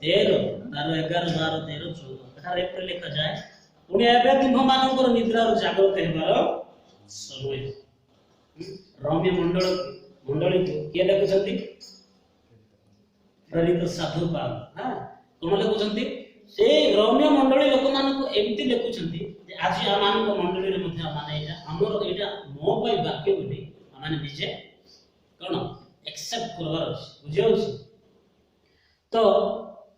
13 12 11 12 13 14 एठार April लिखा जाए पुणी एबे तुम मानकर निद्रार जागृत हेबार समय रम्य मंडली को किए लिखुଛନ୍ତି प्रेरित साधु पाल हां कोन लिखुଛନ୍ତି से रम्य मंडली लोक मान को एमती लिखुଛନ୍ତି जे आज आमान को मंडली रे मध्ये माने एटा हमर एटा मो पई वाक्य बोली माने निजे कोन एक्सेप्ट करबार बुझियो तो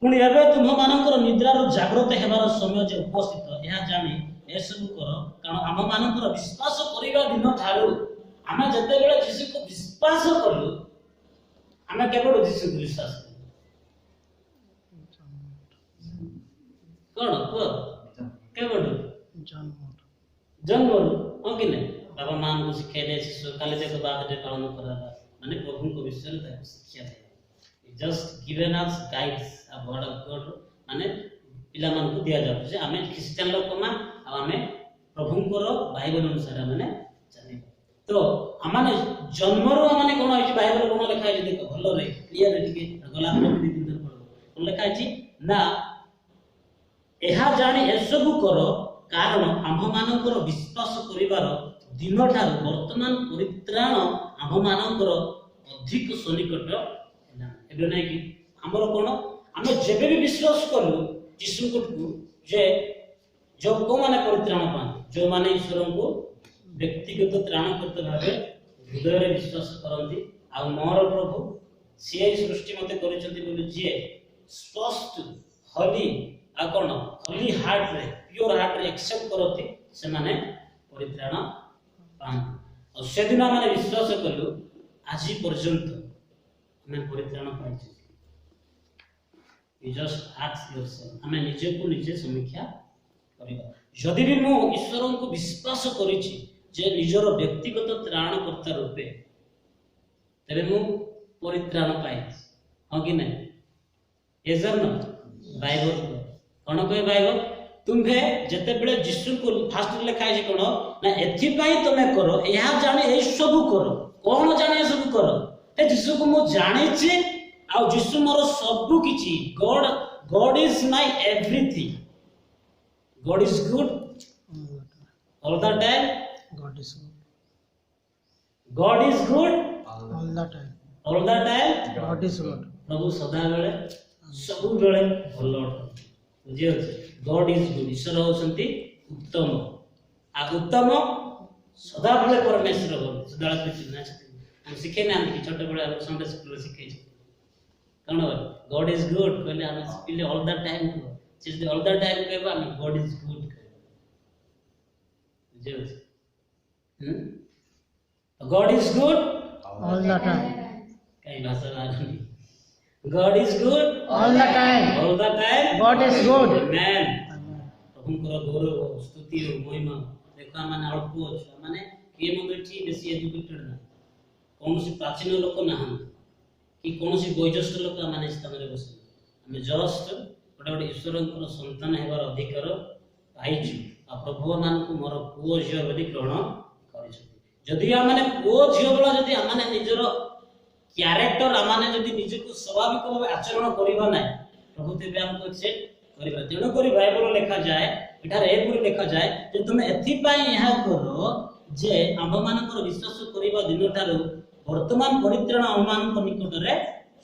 पुणी एबे तुम मानकर निद्रार जागृत हेबार समय जे उपस्थित यह जानी ए सब कर कारण आम मानकर विश्वास करिबा दिन ठारू आमे जते बेले यीशु को विश्वास करलु आमे केवल यीशु को विश्वास कोन को केवल जन्म हो कि नहीं बाबा मान को सिखाइले काले देखो बात जे पालन करा माने प्रभु को विषय ता शिक्षा दे just given us guides a word of God माने पिला मान को दिया जाउ जे आमे क्रिश्चियन लोक मा आ आमे प्रभु को बाइबल अनुसार माने चली तो आमाने जन्मरो माने कोन होई बाइबल कोन लिखा है देखो भलो रे क्लियर रे टिके गला प्रभु दिन दिन पढो कोन लिखा है ना एहा जानी ए सब करो कारण आम मानकर विश्वास करिवार दिन ठार वर्तमान परित्राण आम मानकर अधिक सनिकट एबे नै कि हमर कोन हम जेबे भी विश्वास करू यीशु को जे जो को माने परित्राण पान जो माने ईश्वर को व्यक्तिगत त्राणकर्ता भाबे हृदय रे विश्वास करंती आ मोर प्रभु से सृष्टि मते करिसंती बोली जे स्पष्ट होली आ कोन होली हार्ट रे प्योर हार्ट रे एक्सेप्ट करती से माने परित्राण पान और से दिन माने विश्वास कलु आज पर्यंत हमें परित्राण पाइछ यू जस्ट आस्क योरसेल्फ हमें निजे को निजे समीक्षा करिबा यदि भी मो ईश्वर को विश्वास करिछि जे निजर व्यक्तिगत त्राणकर्ता रूपे तबे मो परित्राण पाइछ हो कि नै एजर न बाइबल कोन कहे बाइबल तुम्हे जते बेले यीशु को फास्ट लिखा है कोन ना एथि पई तमे करो यहा जाने ए सब करो कोन जाने सब करो ए यीशु को मो जाने छी आ यीशु मोर सब किछि God is my everything God is good all the time God is good all the time God is good प्रभु सदा बेले सब बेले भलो बुझियो गॉड इज गुड ईश्वर होसंती उत्तम आ उत्तम सदा बेले परमेश्वर हो सदा कृष्ण ना हम सिखे ना कि छोटे बड़े संडे स्कूल सिखे कौन गॉड इज गुड कहले हम स्पिले ऑल द टाइम चीज ऑल द टाइम कहबा हम गॉड इज गुड बुझियो God is good all the time कई भाषा आनी God is good all the time. All the time. God is good. Amen. प्रभुଙ୍କର गौरव स्तुति और महिमा देखा माने अल्प छ माने के मगठी बेसी एजुकेटेड ना कोनोसी प्राचीन लोक ना कि कोनोसी वयोज्येष्ठ लोक माने स्थान रे बस हम जस्ट गोटे ईश्वरଙ୍କର संतान हेबार अधिकार पाइछु आ प्रभु मान को मोर पुओ झियो बोली ग्रहण करिछु जदि आ माने पुओ झियो बला जदि आ माने निजरो क्यारेक्टर आमाने जदि निजको स्वाभाविक भाव आचरण करिबा नै प्रभु तेबे हमको एक्सेप्ट करिबा तेनो करी बाइबल लिखा जाए एठार एपुरी लिखा जाए जे तुमे एथि पई यहा करो जे आम मानकर विश्वास करिबा दिन थारो वर्तमान परित्राण आमान को निकट रे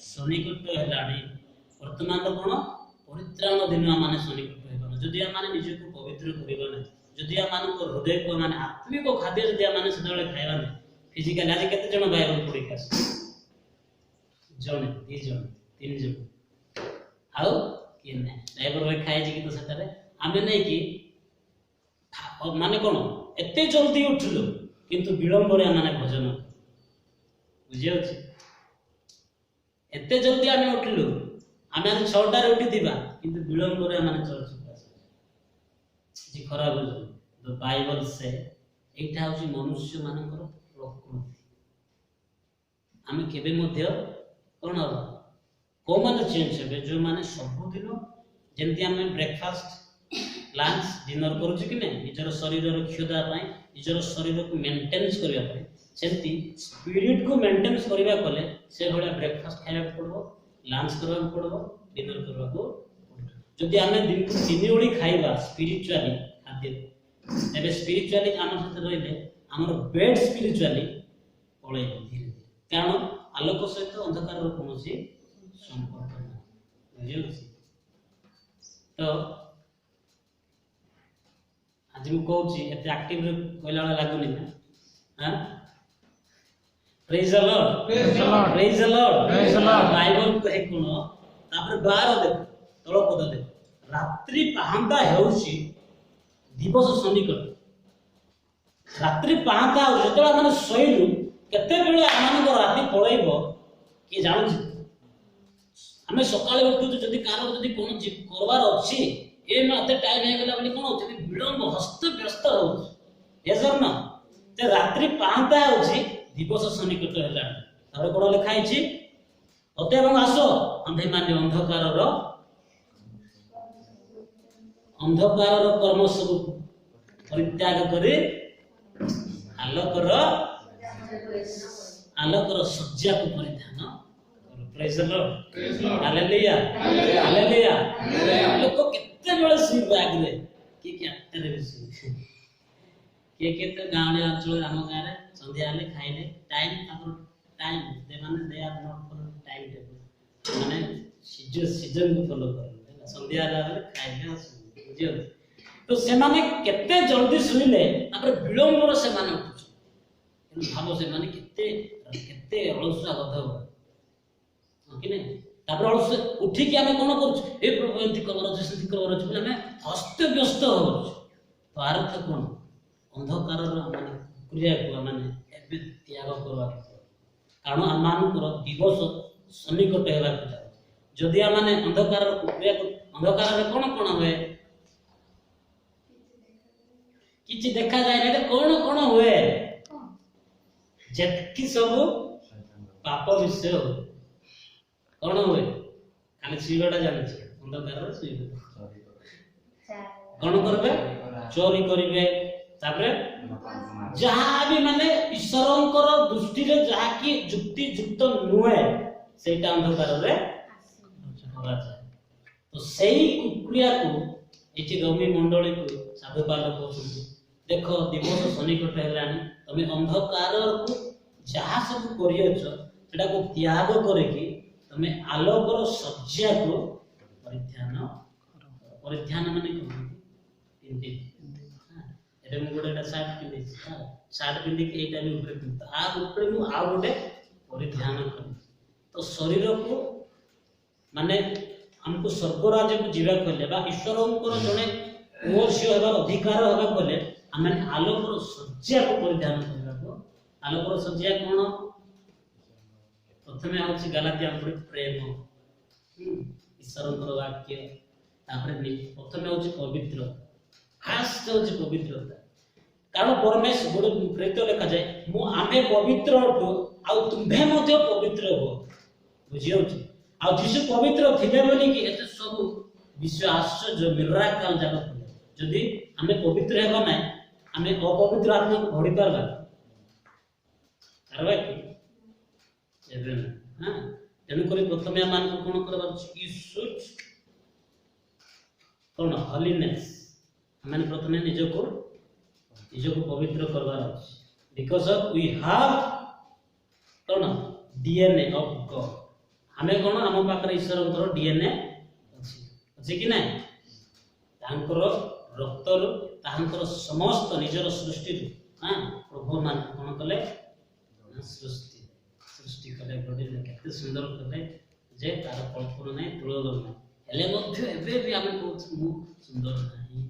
सनिकट हेलाडी वर्तमान कोन परित्राण दिन आमाने सनिकट हेबा जदि आमाने निजको पवित्र करिबा नै जदि आमान को हृदय को माने आत्मिक खाद्य जदि आमाने सदाले खाइबा नै फिजिकल आज केते जण बाइबल पढि कास जण 2 जण 3 जण आउ कि नै बाइबल रे खाइ जे कि तो सतारे आमे नै कि माने कोन एते जल्दी उठलो किंतु विलंब रे माने भजन बुझियो छी एते जल्दी आमे उठलो आमे 6 टा रे उठी दिबा किंतु विलंब रे माने चल जी खराब हो द बाइबल से एटा होची मनुष्य मानकर प्रकृति आमे केबे मध्य कोन हो को माने चेंज हेबे जो माने सब दिन जेंति आमे ब्रेकफास्ट लंच डिनर करू छी कि नै निजर शरीर रो क्षमता पई निजर शरीर को मेंटेनेंस करिया पई सेंति स्पिरिट को मेंटेनेंस करिया कोले से भले ब्रेकफास्ट खाइबा पड़बो लंच करबा पड़बो डिनर करबा को जदि आमे दिन को 3 ओळी खाइबा स्पिरिचुअली खाद्य तबे स्पिरिचुअली आम सहित रहिले हमर बेड स्पिरिचुअली पळे धीरे धीरे कारण आलोक सहित अंधकार रो कोनोसी संपर्क नै बुझियो तो आज मु कहूची एते एक्टिव कहला वाला लागुनी ना हां praise the Lord Praise the Lord. Praise the Lord Praise the Lord. Bible कहे कोन तापर 12 देख तळ पद देख रात्रि पाहंता हेउची दिवस सन्निकट रात्रि पाहंता जेतला माने सोइलु केते बेले आमान को राति पळैबो के जानु हमें सकाळे उठु जदि कार जदि कोन करबार अछि ए माते टाइम हे गेला बोली कोन जदि विलंब हस्त व्यस्त हो एजर न ते रात्रि पाहंता होछि दिवस सन्निकट होला तारे कोन लिखा हिछि अते ଏବଂ आसो आम्भे माने अंधकारर कर्म सब परित्याग करे आलोकर सज्जा को परिधान करो praise the Lord hallelujah hallelujah लोक केते बेले सिर आगले कि केते रे सिर के केते गाँव अंचल आम गाँव रे संध्या ले खाइले टाइम दे माने they are not follow time table माने सीजन को फॉलो कर संध्या रे खाइले बुझियो तो से माने केते जल्दी सुनिले तापर विलंबर से माने उठुछ भाबो से माने केते केते अलसुआ गध कि नै तापर अलसुआ उठी के हमें कोन करू ए प्रभु एंती कबर अछि सेंती कबर अछि बोले हमें हस्त व्यस्त हो तो अर्थ कोन अंधकार माने क्रिया को माने एबे त्याग करबा कारण आमानकर दिवस सन्निकट हेबा जदि माने अंधकार क्रिया अंधकार रे कोन होए किछि देखा जाय रे कोन होए जेतकी सब पाप विषय कोन होए खाली सिलडा जानि छै अंधकार रे सिल कोन करबे चोरी करिवे तापरे जहा भी माने ईश्वरंकर दृष्टि रे जहा की युक्ति युक्त नुए सेटा अंधकार रे करा जाय तो सेही कुक्रिया को एची रवि मंडली को साधुपाल कहउछन देखो दिवस सन्निकट हेलानी तमे अंधकार को जहा सब करियछ सेटा को त्याग करे कि तमे आलोकर सज्जा को परिध्यान माने तीन एरे मु गोटेटा शार्ट पिंदी के एटा भी ऊपर पिंता आ ऊपर मु आ गोटे परिध्यान कर तो शरीर को माने हमको स्वर्ग राज्य को जीवा कहले बा ईश्वरंकर जने ओर्ष्य हेबा अधिकार हेबा कहले हमें आलोकर सज्जा को परिधान करबा को आलोकर सज्जा कोन प्रथमे होछि गलातिया प्रेम ईश्वरंकर वाक्य तापर प्रथमे होछि पवित्र फास्ट होछि पवित्रता कारण परमेश्वर गोटे प्रेत लेखा जाय मु आमे पवित्र हो आ तुम्भे मध्ये पवित्र हो बुझियो छी आ जिसु पवित्र थिले बोली कि एते सब विश्व आश्चर्य मिराकल जाक जदि हमें पवित्र हेबा नै हमें अपवित्र आत्मा को भोड़ी पारबा करबा कि एबे हां तेनु करी प्रथमे मान को कोन करबा ई शुद्ध कोन हॉलीनेस हमें प्रथमे निज को पवित्र करबार अछि बिकॉज़ ऑफ वी हैव कोन डीएनए ऑफ गॉड हमें कोन हम पाकर ईश्वरंकर डीएनए अछि कि नै तांकर रक्तर तांकर समस्त निजर सृष्टि हां प्रभु मान कोन कले सृष्टि कले बडी केते सुंदर कले जे तार कल्पना नै तुलना नै हेले मध्ये एबे भी हमें बहुत सुंदर नाही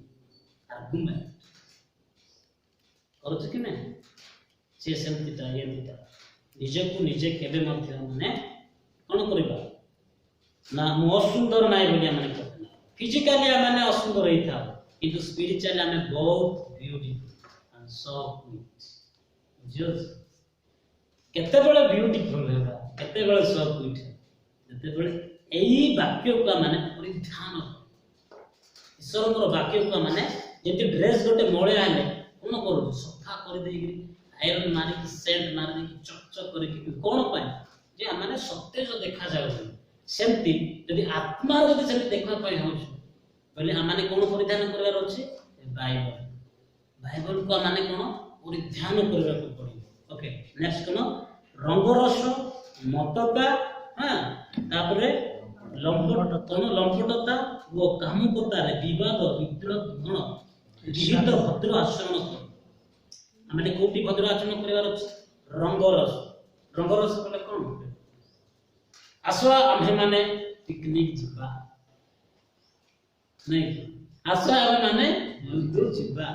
आर्गुमेंट करछ कि नै से सेमतिता येतिता निजे को निजे केबे मध्ये माने कोन करबा ना मो असुंदर नाइ बोली माने कहना फिजिकली माने असुंदर रहिता किंतु स्पिरिचुअली हमें बहुत beautiful and so quite just केते बेले ब्यूटीफुल हेबा केते बेले सो क्वीट केते बेले एई वाक्य का माने परिधान ईश्वरकर वाक्य का माने जेति ड्रेस गोटे मोळे आले कोन करू सफा कर देगी आयरन मारी की सेंट मारी की चकचक कर की कोन पाए जे माने सत्य जो देखा जाउ सेमति यदि आत्मा यदि से देखा पाए हो बोले आमाने कोन परिधान करबार अछि बाइबल बाइबल को आमाने कोन परिधान करबा को पड़ी ओके नेक्स्ट कोन रंगरस मतका हां तापरे लंपटता वो कामुकता रे विवाद विद्रोह गुण विहित भद्र आचरण आमाने कोटी भद्र आचरण करबार अछि रंगरस बोले कोन आसो आम्हे माने पिकनिक जिबा नहीं आसो आमे माने लुडो जिबा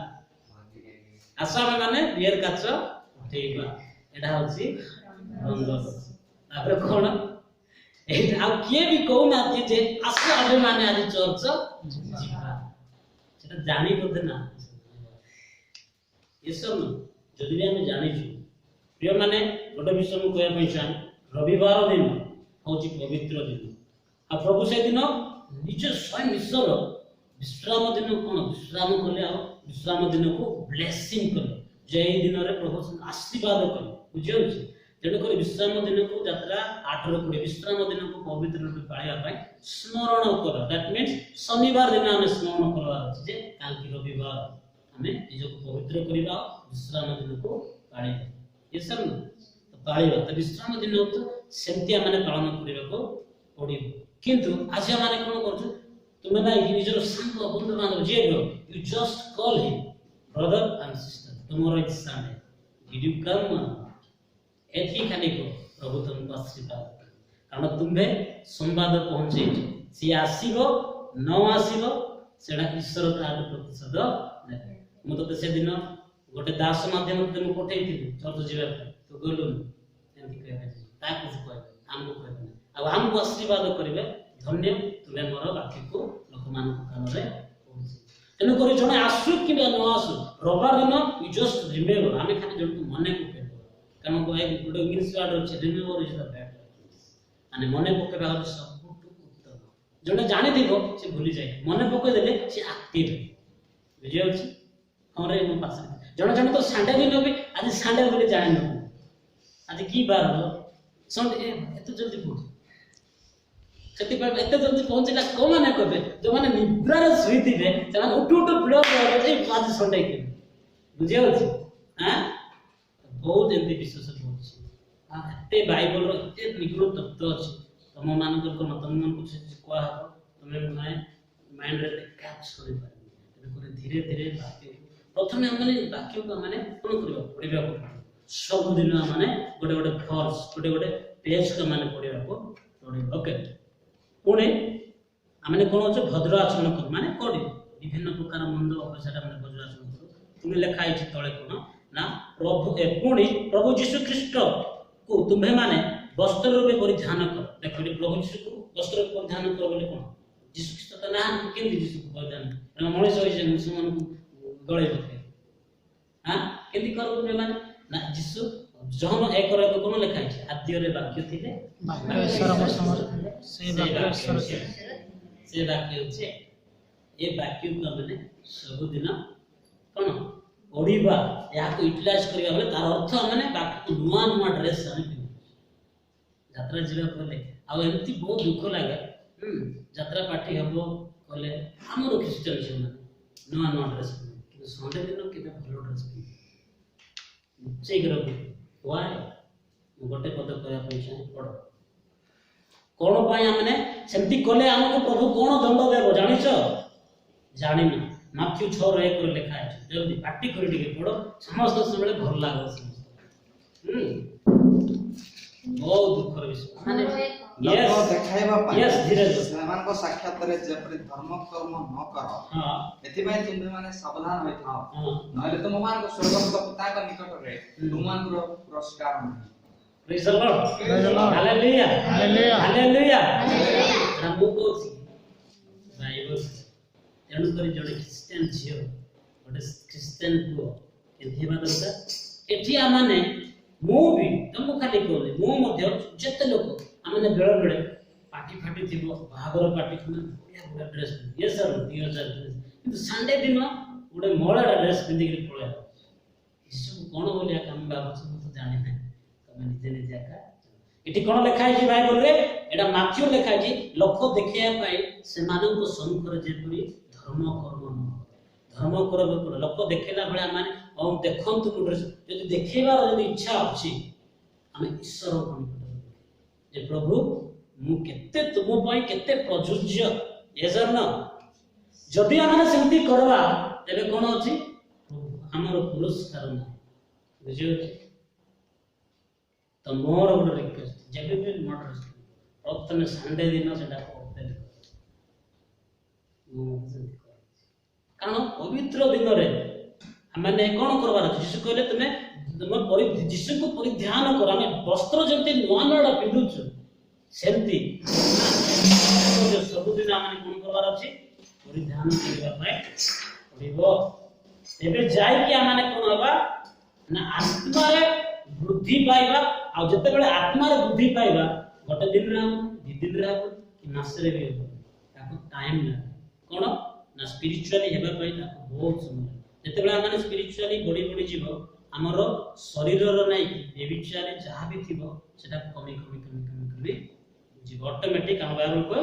आसो आमे माने बियर काच उठेबा एडा होची रंगरस तापर कोन एटा आ किए भी कहू ना जे आसो आमे माने आज चर्च जिबा सेटा जानि बोधे ना ये सब जदि भी आमे जानि छु प्रिय माने गोटे विषय मु कहया ପାଇଁ चाहे रविवार दिन होची पवित्र दिन आ प्रभु से दिन निज स्वयं ईश्वर विश्राम दिन कोन विश्राम कले आ विश्राम दिन को ब्लेसिंग कले जे ए दिन रे प्रभु आशीर्वाद कले बुझियो छी तेन कर विश्राम दिन को यात्रा 8 रो कोडे विश्राम दिन को पवित्र रूप पाळिया ପାଇଁ स्मरण कर दैट मींस शनिवार दिन हम स्मरण करवा अछि जे काल की रविवार हमें निज को पवित्र करिबा विश्राम दिन को पाळिया ये सब तो पाळिबा त विश्राम दिन तो सेमतिया माने पालन करिबा को पडिबो किंतु आज माने कोन करछु तुमे ना निजर संग बंधु बांधव जे गो you just call him brother and sister tomorrow is Sunday did you come एथि खाली को प्रभु तुमको आशीर्वाद कारण तुम्हे संवाद पहुंचे सी आसीबो न आसीबो सेडा ईश्वर तार प्रतिशोध नेबे मु तो से दिन गोटे दास माध्यम तुम पठेइथि चर्च जीवा तो गलु एंति कहबे ता कुछ कहबे हमको कहबे आ हमको आशीर्वाद करिवे धन्य तुमे मोर वाक्य को लोक मान को कान रे पहुंचे तेनु करी जने आसु कि न आसु रविवार दिन यू जस्ट रिमेंबर हमें खाली जन को मने को कहबो कारण को एक गुड इंग्लिश वर्ड अछि रिमेंबर इज द बैड माने मने पकेबा हर सब उत्तम जने जानि दिबो से भूली जाय मने पके देले से एक्टिव बुझियो छी हमरे म पास जने तो संडे दिन भी आज संडे बोले जाने न आज की बार हो संडे एतो जल्दी पहुंच सेति पर एतो जल्दी पहुंचला को माने कहबे जो माने निद्रा रे सुइतिबे से माने उठ ब्लॉक ए आज संडे के बुझियो छी हां बहुत एंती विश्वास होछि आ एते बाइबल रो एते निगुण तत्व अछि तम मानकर को तम मन कुछ कोआ तमे माइंड रे कैच करि पारि तेरे धीरे धीरे वाक्य प्रथमे हमने वाक्य को माने कोन करबा पढिबा को सब दिन माने गोटे गोटे वर्स गोटे गोटे पेज को माने पढिबा को पढिबा ओके पुणे हमने कोन छ भद्र आचरण कर माने कोडी विभिन्न प्रकार मंद अवसर माने भद्र आचरण कर तुमे लेखा अछि तळे कोन ना प्रभु पुणी प्रभु यीशु ख्रीष्ट को तुम्हे माने वस्त्र रूपे परिधान कर देखो प्रभु यीशु को वस्त्र परिधान कर बोले कोन यीशु ख्रीष्ट त ना केंदी यीशु को परिधान मनुष्य होई जे मुसलमान को गळे बके हां केंदी कर तुमे माने ना यीशु जहन एक रे कोन लेखा अछि आद्य रे वाक्य थिले ईश्वर समर से वाक्य अछि ए वाक्य को माने सब दिन कोन ओडिबा या को यूटिलाइज करिया बोले तार अर्थ माने बाकी नुआ नुआ ड्रेस आनी पिन यात्रा जीवा कोले आ एंती बहुत दुख लागे यात्रा पार्टी हबो कोले हमरो क्रिश्चियन छै माने नुआ नुआ ड्रेस कि संडे दिन केबे भलो ड्रेस पिन सेगरो व्हाई गोटे पद कहया पैसा पड़ कोन पाई हमने सेंती कोले हमको प्रभु कोन दंड देबो जानि छ जानि ना माथ्यू 6:1 रे लिखा है जल्दी पार्टी कर दिके पड़ो समस्त समय भल लागो बहुत दुख रे माने यस देखाइबा पाए यस धीरे समान को साक्षात रे जेपरि धर्म कर्म न करो हां एथि में तुम माने सावधान होई थाओ हां नहले तुम मान को स्वर्गस्थ पिता का निकट रे तुम मान को पुरस्कार नहीं praise the Lord hallelujah hallelujah hallelujah प्रभु को बाइबल तेणु करी जड़े क्रिश्चियन झियो गोटे क्रिश्चियन पुओ केथि बा दरकार एठी आमाने मु भी तुमको खाली कहले मु मध्ये जते लोक आमाने बेळ बेळ पार्टी फाटी थिबो भागर पार्टी खना बढ़िया बढ़िया ड्रेस ये सर 2000 ड्रेस किंतु संडे दिन गोटे मोळा ड्रेस पिंदी के पळे इसु कोन बोलिया काम बाबा सब तो जानि नै तमे निजे निजे का एठी कोन लिखा है बाइबल रे एटा माथ्यू लिखा है लोक देखिया पाई से मानन को सन्मुख रे जेपरि धर्म कर्म धर्म कर लोक देखला भाया माने हम देखंतु कोडरे यदि देखैबार यदि इच्छा अछि हम ईश्वर को निकट जे प्रभु मु केते तुम पई केते प्रयोज्य एजर न जदि आमे सेमति करबा तेबे कोन अछि हमर पुरस्कार न बुझियो तो मोर गोटे रिक्वेस्ट जब भी मर्डर प्रथम संडे दिन सेटा ओपन कारण पवित्र दिन रे हमने कोन करबार अछि यीशु कहले तमे तुम यीशु को परिधान कर हम वस्त्र जंते नुआ नुआ पिंडुछ सेमती सब दिन हमने कोन करबार अछि परिधान करबा पय पड़िबो एबे जाय कि हमने कोन होबा ना आत्मा रे वृद्धि पाइबा आ जते बेले आत्मा रे वृद्धि पाइबा गोटे दिन रे दि दिन रे कि मास रे भी ताको टाइम ना कोन ना स्पिरिचुअली हेबा पय ताको बहुत समय जते बेले हमने स्पिरिचुअली बड़ी बड़ी जीवो हमर शरीर रो नै बेविचारे जहा भी थिबो सेटा कमी जीव ऑटोमेटिक हम बाइबल को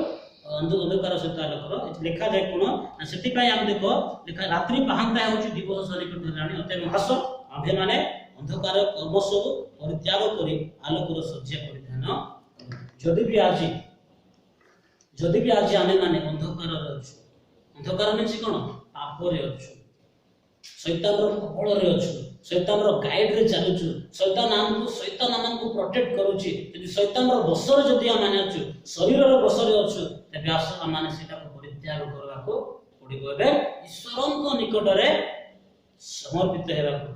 अंधकार सहित आलोकर लिखा जाए कोन सेति पय हम देखो लिखा रात्रि पाहंता होची दिवस सरिकट राणी अते हस आभे माने अंधकार कर्म सब परित्याग करी आलोकर सज्जा परिधान जदि भी आज आमे माने अंधकार रे अछु अंधकार मींस कोन पाप रे अछु शैतान रो कबळ रे अछु शैतान रो गाइड रे चालुछु शैतान हमको प्रोटेक्ट करूची यदि शैतान रो बसर जदि माने अछु शरीर रो बसर अछु तबे आस माने सेटा को परित्याग करबा को पड़िबो बे ईश्वरन को निकट रे समर्पित हेबा को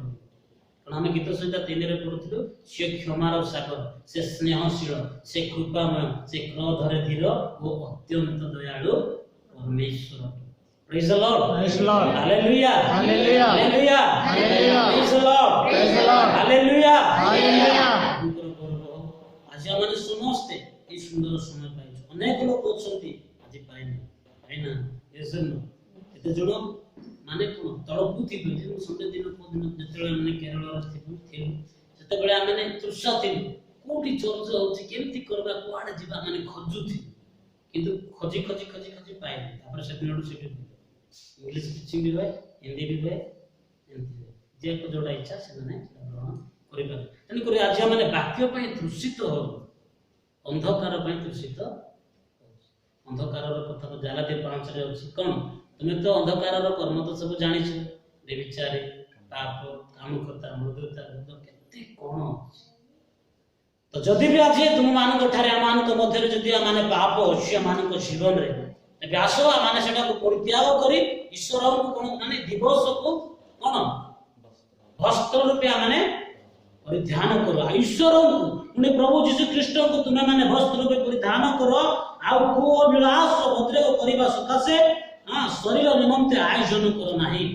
कारण हम गीत संहिता 3 रे पढुथिलु से क्षमार सागर से स्नेहशील से कृपामय से क्रोध रे धीर ओ अत्यंत दयालु परमेश्वर Praise the Lord. Praise the Lord. Hallelujah. Hallelujah. Hallelujah. Hallelujah. Praise the Lord. Praise the Lord. Hallelujah. Hallelujah. आज हमने समस्ते এই সুন্দর সময় পাইছো অনেক লোক অছন্তি আজি পাইনা এজন্য এতে জন্য মানে কোন তড়পুতি যে সন্ধ্যা দিন কোন যেতବେଳେ মানে কেরଳ ଥିଲୁ ସେତେବେଳେ ଆମେ ତୃଷା ଥିଲୁ କୋଉଠି ଚର୍ଚ୍ଚ ହଉଛି କେମିତି କରିବା କୁଆଡେ ଯିବା ମାନେ ଖୋଜୁଥିଲୁ କିନ୍ତୁ ଖୋଜି ପାଇନି ତାପରେ ସେଦିନଠୁ ସେଠି इंग्लिश टीचिंग भी हुए हिंदी भी हुए जे को जोड़ा इच्छा से माने ग्रहण करि पारे तनि करी आज माने वाक्य पय तृषित हो अंधकार पय तृषित अंधकार रो कथा तो जालाती 5 रे अछि कोन तुमे तो अंधकार रो कर्म तो सब जानि छ बेविचारे पाप कामुकता मृदुता तो केते कोन तो जदि भी आज तुम मान को ठारे मान को मध्य जदि माने पाप अछि मान को जीवन रे व्यास माने सेटा को परित्याग करी ईश्वर को कोन माने दिवस को कोन वस्त्र रूपे माने परिधान करो ईश्वर को उनी प्रभु यीशु ख्रीष्ट को तुमे माने वस्त्र रूपे परिधान करो आ को विलास भद्र करबा सकासे हां शरीर निमंते आयोजन करो नाही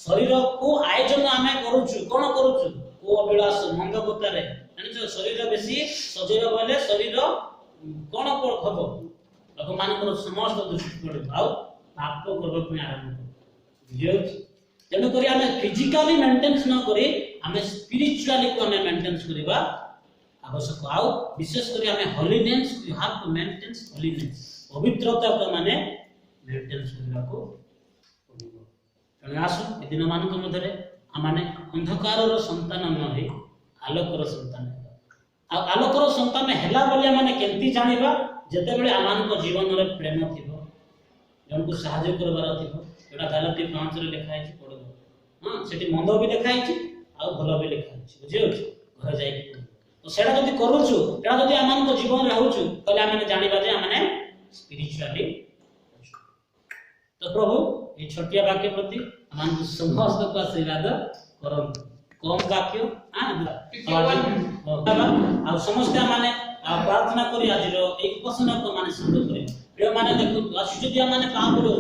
शरीर को आयोजन आमे करूछु कोन करूछु को विलास मंद कोतारे जानि जो शरीर बेसी सजेबा बोले शरीर कोन खबो लोक मानकर समस्त दृष्टि पड़े आउ पाप करबा पे आरंभ बुझियो जनो करी हमें फिजिकली मेंटेनेंस न करी हमें स्पिरिचुअली को हमें मेंटेनेंस करबा आवश्यक आउ विशेष करी हमें holiness you have to maintain holiness पवित्रता को माने मेंटेनेंस करबा को पड़िबो तने आसु ए दिन मान को मधरे माने अंधकार रो संतान न हे आलोकर संतान आ आलोकर संतान हेला बोले माने केंती जानिबा जते बेले आमान को जीवन रे प्रेम थिबो जन को सहायता करबार थिबो एटा गालाती 5 रे लिखा है पढो हां सेठी मंद भी लिखा है आ भलो भी लिखा है बुझियो घर जाई तो सेटा जदी करूछु एटा जदी आमान को जीवन रे होछु तले आमे जानिबा जे आमे स्पिरिचुअली तो प्रभु ए छोटिया वाक्य प्रति आमान को समस्त को आशीर्वाद करन कम वाक्य आ समस्त माने प्रार्थना करी आज रो एक क्वेश्चन को माने शुरू करी प्रिय माने देखो आज जदी माने काम करो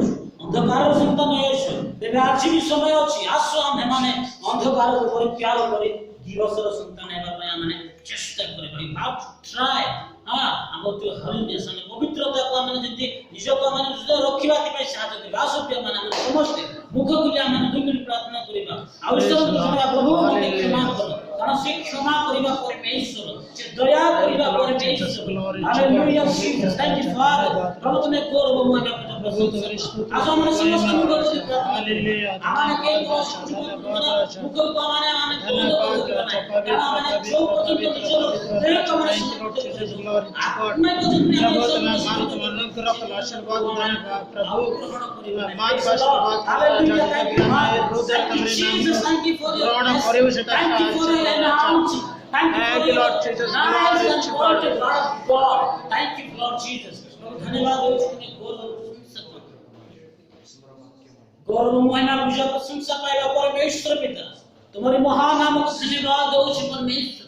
अंधकार संतान येश तेबे आज भी समय अछि आसो हम माने अंधकार को परित्याग करी दिवस रो संतान हेबा पय माने चेष्टा करी भाई हाउ टू ट्राई हां हम तो हरिनेस ने पवित्रता को माने जदी निज को माने जुदा रखिबा ति पय साथ दे आसो प्रिय माने समस्त मुख खुली माने 2 मिनिट प्रार्थना करिबा आवश्यक प्रभु मते क्षमा करो कारण से क्षमा करिबा परमेश्वर से दया करिबा परमेश्वर हालेलुया थैंक यू फादर प्रभु तने कोरबो मोगा प्रभु तुम्हारी स्तुति आज हमारे समस्त मुख से हालेलुया हमारे के मुख को हमारे जो पवित्र एक हमारे मैं को जितने आशीर्वाद प्रभु Jesus, thank you for your Thank you for your announcing. Thank you, Lord Jesus. Nice and exalted Lord of God. Thank you, Lord Jesus. धन्यवाद हो तुम्हें गौरव महिमा पूजा प्रशंसा पाएगा परमेश्वर पिता तुम्हारे महान नाम को धन्यवाद हो परमेश्वर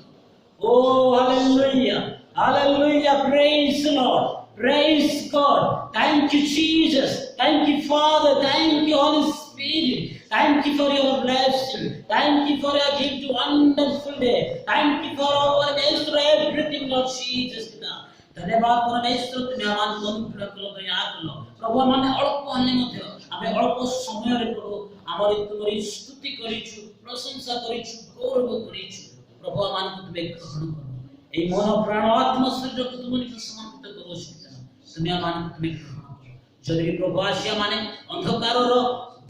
ओ hallelujah hallelujah praise the Lord praise God thank you Jesus thank you Father thank you Holy Spirit thank you for your blessing thank you for your gift wonderful day thank you for our everything Lord Jesus धन्यवाद परमेश्वर तुम्हें आमान को अनुग्रह करो दया करो प्रभु माने अल्प अन्य मध्य आमे अल्प समय रे प्रभु आमरी तुम्हारी स्तुति करिछु प्रशंसा करिछु गौरव करिछु प्रभु आमान को तुम्हें ग्रहण करो ए मन प्राण आत्मा शरीर को तुम निज समर्पित करो तुम्हें आमान को तुम्हें ग्रहण करो जदि प्रभु आसिया माने अंधकार रो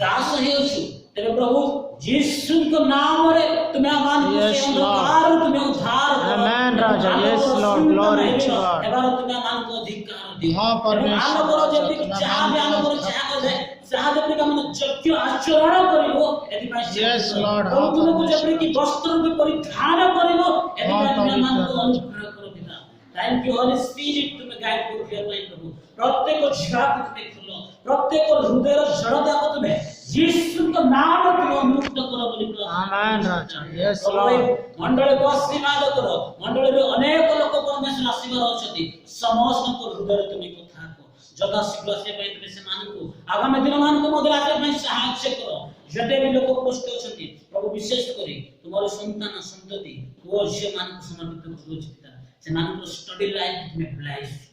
दास हेउछु तेरे प्रभु यीशु के नाम रे तुम्हें आमान को से अंधकार तुम्हें उद्धार करो Amen Raja yes Lord glory to God एबार तुम्हें आमान को अधिकार दियो हां परमेश्वर आलो करो जब कि चाह भी आलो करो चाह करे चाह जब कि मन यज्ञ आचरण करिवो एदि पास Yes, Lord. और तुमको जब कि वस्त्र के परिधान करिवो एदि पास तुम्हें आमान को अनुग्रह करो पिता थैंक यू होली स्पिरिट तुम्हें गाइड करो फिर मैं प्रभु प्रत्येक झड़ा को तुम्हें खोलो प्रत्येक हृदय जड़ता को तुम्हें यीशु के नाम में मुक्त करो बोली आमेन राजा यस लॉर्ड मंडल को आशीर्वाद करो मंडल रे अनेक लोक परमेश्वर आशीर्वाद होचती समस्त को हृदय तुम्हें कथा को जदा शीघ्र से पे तुम्हें से मान को आगामी दिन मान को मधुर आशा में सहायता करो जते भी लोक कष्ट होचती प्रभु विशेष करी तुम्हारे संतान संतति वो जे मान को समर्पित करो चिता से मान को स्टडी लाइफ में ब्लेस करो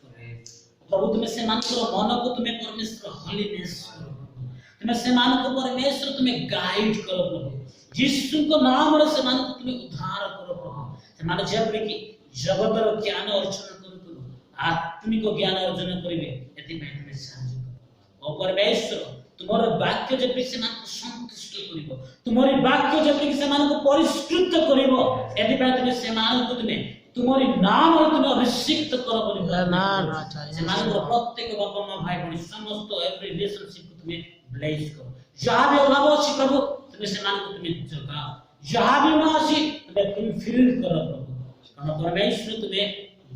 प्रभु तुम्हें से मान को मन को तुम्हें परमेश्वर होलीनेस करो तुम्हें सेमान को परमेश्वर तुम्हें गाइड करो प्रभु यीशु को नाम रे सेमान को तुम्हें उद्धार करो प्रभु सेमान जब कि जगत रो ज्ञान अर्जन करू आत्मिक ज्ञान अर्जन करिवे एति में तुम्हें साहाय्य करो ओ परमेश्वर तुम्हारे वाक्य जब कि सेमान को संतुष्ट करिवो तुम्हारी वाक्य जब कि सेमान को परिष्कृत करिवो एति में तुम्हें सेमान को तुम्हारी नाम और तुम्हें अभिषेक करो बोली आमेन राजा सेमान को प्रत्येक बापा मां भाई बहन समस्त एवरी रिलेशनशिप को तुम्हें ब्लेस करो जहां भी अभाव अछि प्रभु तुम्हें सेमान को तुम्हें जगाओ जहां भी ना अछि तुम्हें फुलफिल करो प्रभु कारण परमेश्वर तुम्हें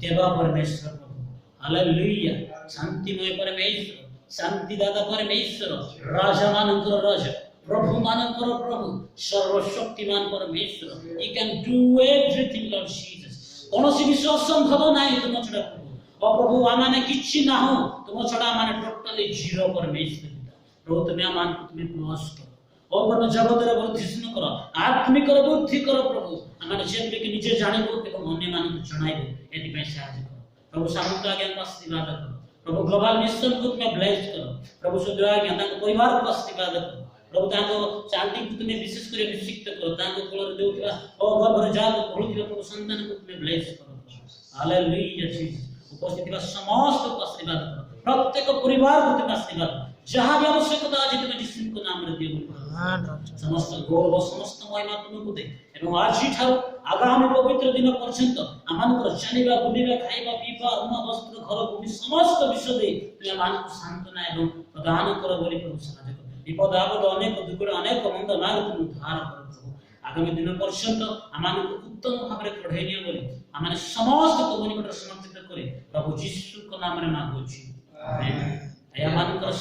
देवा परमेश्वर प्रभु हालेलुया शांतिमय परमेश्वर शांति दाता परमेश्वर राजा मानकर राजा प्रभु मानकर प्रभु सर्वशक्तिमान परमेश्वर you can do everything Lord Jesus कोनोसी विश्वास संभव नाही तुम छडा प्रभु ओ प्रभु आमाने किछि ना हो तुम छडा माने टोटली जीरो परमेश्वर प्रभु तुम्हें आमान को तुम्हें प्रवास करो और परम जगत रे वर्धिष्णु करो आत्मिक बुद्धि करो प्रभु आमाने जेते कि निजे जानिबो एवं अन्य मान को जणाइबो एति पे सहायता करो प्रभु सामुदायिक ज्ञान को आशीर्वाद करो प्रभु ग्लोबल मिशन को तुम्हें ब्लेस करो प्रभु सुदृढ़ ज्ञान को परिवार को आशीर्वाद करो प्रभु ताको शांति को तुम्हें विशेष करे अभिषेक करो ताको कोलर देउथिबा ओ गर्भर जात पहुथिबा प्रभु संतान को तुम्हें ब्लेस करो हालेलुया जीसस उपस्थित समस्त को आशीर्वाद करो प्रत्येक परिवार को तुम्हें आशीर्वाद जहां भी आवश्यकता आज तुम्हें यीशु को नाम रे दियो समस्त गौरव समस्त महिमा तुमको दे एवं आज ठारो आगामी पवित्र दिन पर्यंत आमानकर जानिबा बुलिबा खाइबा पीबा रुमा वस्त्र घर भूमि समस्त विषय दे तुम आमानको सांत्वना एवं प्रदान कर बोली प्रभु सहायता कर विपद आपद अनेक दुख अनेक मंद मार्ग तुम उद्धार कर प्रभु आगामी दिन पर्यंत आमानको उत्तम भाव रे पढ़ाई नियो बोली आमाने समस्त तुम निकट समर्पित करे प्रभु यीशु को नाम रे मांगुछि आमेन आया मानकर